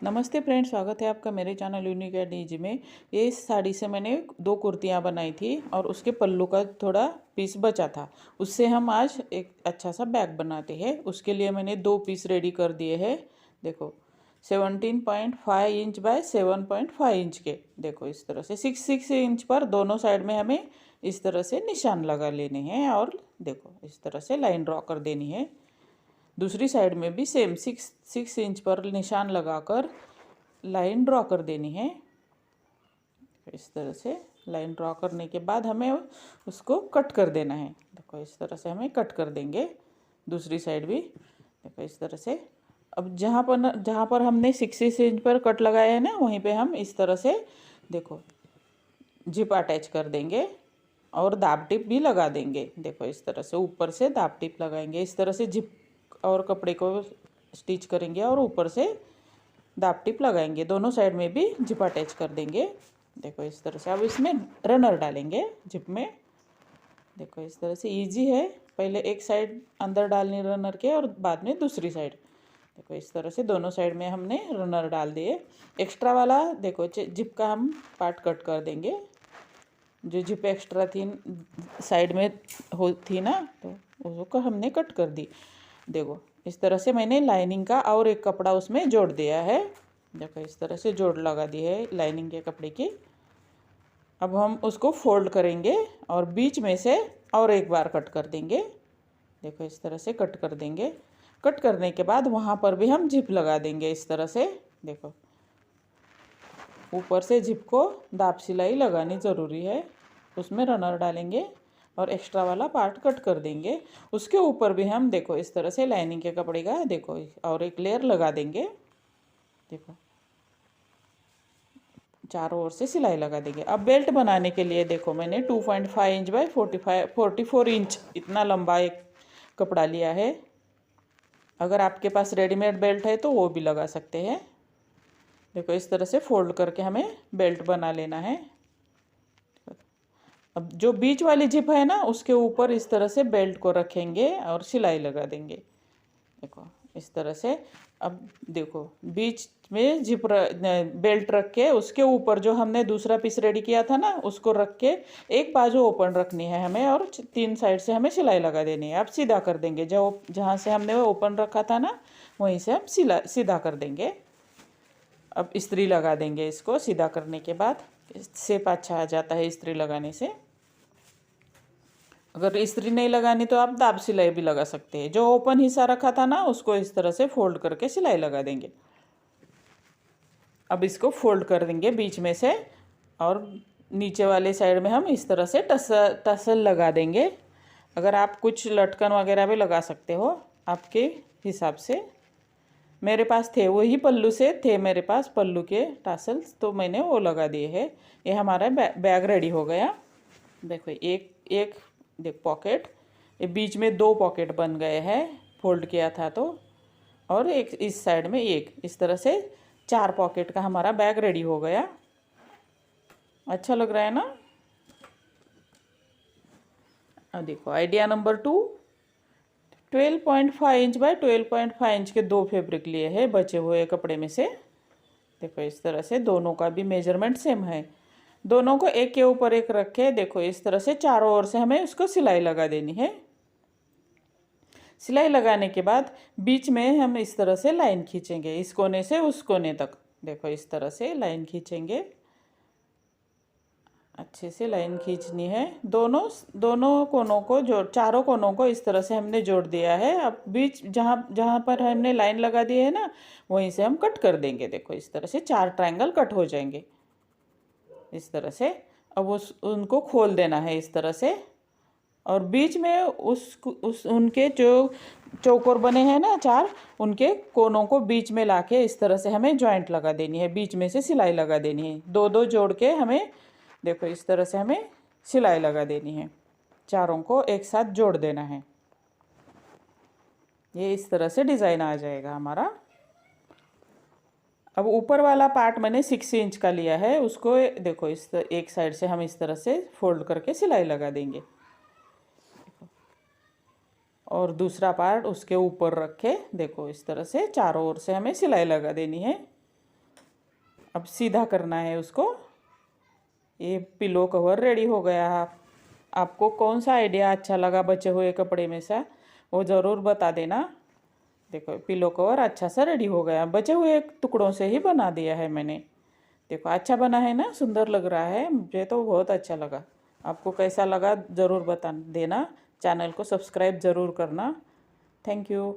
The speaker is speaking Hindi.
नमस्ते फ्रेंड, स्वागत है आपका मेरे चैनल यूनिक एंड इजी में। ये इस साड़ी से मैंने दो कुर्तियाँ बनाई थी और उसके पल्लू का थोड़ा पीस बचा था। उससे हम आज एक अच्छा सा बैग बनाते हैं। उसके लिए मैंने दो पीस रेडी कर दिए हैं। देखो 17.5 इंच बाय 7.5 इंच के। देखो इस तरह से 6 इंच पर दोनों साइड में हमें इस तरह से निशान लगा लेने हैं और देखो इस तरह से लाइन ड्रॉ कर देनी है। दूसरी साइड में भी सेम 6 इंच पर निशान लगाकर लाइन ड्रॉ कर देनी है। इस तरह से लाइन ड्रॉ करने के बाद हमें उसको कट कर देना है। देखो इस तरह से हमें कट कर देंगे। दूसरी साइड भी देखो इस तरह से। अब जहाँ पर हमने 6 इंच पर कट लगाया है ना, वहीं पे हम इस तरह से देखो जिप अटैच कर देंगे और दाब टिप भी लगा देंगे। देखो इस तरह से ऊपर से दाब टिप लगाएंगे। इस तरह से जिप और कपड़े को स्टिच करेंगे और ऊपर से दाब टिप लगाएंगे। दोनों साइड में भी जिप अटैच कर देंगे। देखो इस तरह से अब इसमें रनर डालेंगे जिप में। देखो इस तरह से इजी है। पहले एक साइड अंदर डालनी रनर के और बाद में दूसरी साइड। देखो इस तरह से दोनों साइड में हमने रनर डाल दिए। एक्स्ट्रा वाला देखो जिप का हम पार्ट कट कर देंगे। जो जिप एक्स्ट्रा थी साइड में हो थी ना, तो उसको हमने कट कर दी। देखो इस तरह से मैंने लाइनिंग का और एक कपड़ा उसमें जोड़ दिया है। देखो इस तरह से जोड़ लगा दी है लाइनिंग के कपड़े की। अब हम उसको फोल्ड करेंगे और बीच में से और एक बार कट कर देंगे। देखो इस तरह से कट कर देंगे। कट करने के बाद वहाँ पर भी हम जिप लगा देंगे इस तरह से। देखो ऊपर से जिप को दाब सिलाई लगानी ज़रूरी है। उसमें रनर डालेंगे और एक्स्ट्रा वाला पार्ट कट कर देंगे। उसके ऊपर भी हम देखो इस तरह से लाइनिंग के कपड़े का देखो और एक लेयर लगा देंगे। देखो चारों ओर से सिलाई लगा देंगे। अब बेल्ट बनाने के लिए देखो मैंने 2.5 इंच बाय 44 इंच इतना लंबा एक कपड़ा लिया है। अगर आपके पास रेडीमेड बेल्ट है तो वो भी लगा सकते हैं। देखो इस तरह से फोल्ड करके हमें बेल्ट बना लेना है। अब जो बीच वाली जिप है ना, उसके ऊपर इस तरह से बेल्ट को रखेंगे और सिलाई लगा देंगे। देखो इस तरह से। अब देखो बीच में बेल्ट रख के उसके ऊपर जो हमने दूसरा पीस रेडी किया था ना, उसको रख के एक बाजू ओपन रखनी है हमें और 3 साइड से हमें सिलाई लगा देनी है। अब सीधा कर देंगे। जो जहाँ से हमने वो ओपन रखा था ना, वहीं से हम सीधा कर देंगे। अब इस्त्री लगा देंगे। इसको सीधा करने के बाद शेप अच्छा आ जाता है इस्त्री लगाने से। अगर इस्त्री नहीं लगानी तो आप दाब सिलाई भी लगा सकते हैं। जो ओपन हिस्सा रखा था ना, उसको इस तरह से फोल्ड करके सिलाई लगा देंगे। अब इसको फोल्ड कर देंगे बीच में से और नीचे वाले साइड में हम इस तरह से टसल लगा देंगे। अगर आप कुछ लटकन वगैरह भी लगा सकते हो आपके हिसाब से। मेरे पास थे, वही पल्लू से थे मेरे पास पल्लू के टासल्स, तो मैंने वो लगा दिए हैं। ये हमारा बैग रेडी हो गया। देखो एक एक देख पॉकेट, ये बीच में 2 पॉकेट बन गए हैं फोल्ड किया था तो। और एक इस साइड में एक, इस तरह से 4 पॉकेट का हमारा बैग रेडी हो गया। अच्छा लग रहा है ना। अब देखो idea number 2, 12.5 inch by 12.5 inch के 2 फैब्रिक लिए हैं बचे हुए कपड़े में से। देखो इस तरह से दोनों का भी मेजरमेंट सेम है। दोनों को एक के ऊपर एक रख के देखो इस तरह से चारों ओर से हमें उसको सिलाई लगा देनी है। सिलाई लगाने के बाद बीच में हम इस तरह से लाइन खींचेंगे, इस कोने से उस कोने तक। देखो इस तरह से लाइन खींचेंगे। अच्छे से लाइन खींचनी है। दोनों कोनों को जोड़, चारों कोनों को इस तरह से हमने जोड़ दिया है। अब बीच जहाँ जहाँ पर हमने लाइन लगा दी है ना, वहीं से हम कट कर देंगे। देखो इस तरह से 4 ट्रायंगल कट हो जाएंगे इस तरह से। अब उनको खोल देना है इस तरह से और बीच में उस उनके जो चौकोर बने हैं ना 4, उनके कोनों को बीच में लाके इस तरह से हमें जॉइंट लगा देनी है। बीच में से सिलाई लगा देनी है। 2-2 जोड़ के हमें देखो इस तरह से हमें सिलाई लगा देनी है। चारों को एक साथ जोड़ देना है। ये इस तरह से डिज़ाइन आ जाएगा हमारा। अब ऊपर वाला पार्ट मैंने 6 इंच का लिया है, उसको देखो एक साइड से हम इस तरह से फोल्ड करके सिलाई लगा देंगे और दूसरा पार्ट उसके ऊपर रख के देखो इस तरह से चारों ओर से हमें सिलाई लगा देनी है। अब सीधा करना है उसको। ये पिलो कवर रेडी हो गया। आपको कौन सा आइडिया अच्छा लगा बचे हुए कपड़े में से, वो ज़रूर बता देना। देखो पिलो कवर अच्छा सा रेडी हो गया, बचे हुए टुकड़ों से ही बना दिया है मैंने। देखो अच्छा बना है ना, सुंदर लग रहा है, मुझे तो बहुत अच्छा लगा। आपको कैसा लगा ज़रूर बता देना। चैनल को सब्सक्राइब ज़रूर करना। Thank you.